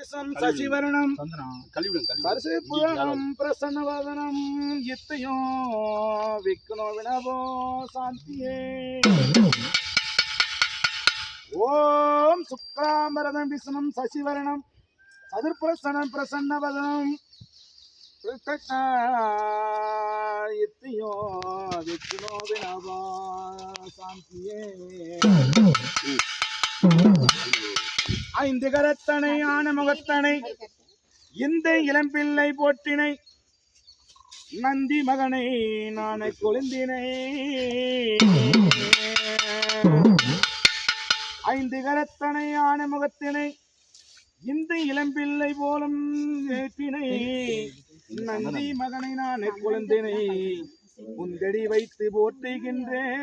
சசிவரணம் சரசிபுரம் பிரசன்னவதனம் இத்தையோ விக்னோ வினவோ சாந்தியே ஓம் சுக்ராம்பரதம் விஷ்ணும் சசிவரணம் சதுர்பிரசனம் பிரசன்னவதனம் இத்தையோ விக்னோ வினவோ சாந்தியே ஐந்து கரத்தனை ஆன முகத்தனை இந்த இளம்பிள்ளை போற்றினை நந்தி மகனை நானே கொழுந்தினை ஐந்து கரத்தனை ஆன முகத்தினை இந்த இளம்பிள்ளை போலும் ஏற்றினை நந்தி மகனை நானே கொழுந்தினை உந்தடி வைத்து போற்றுகின்றேன்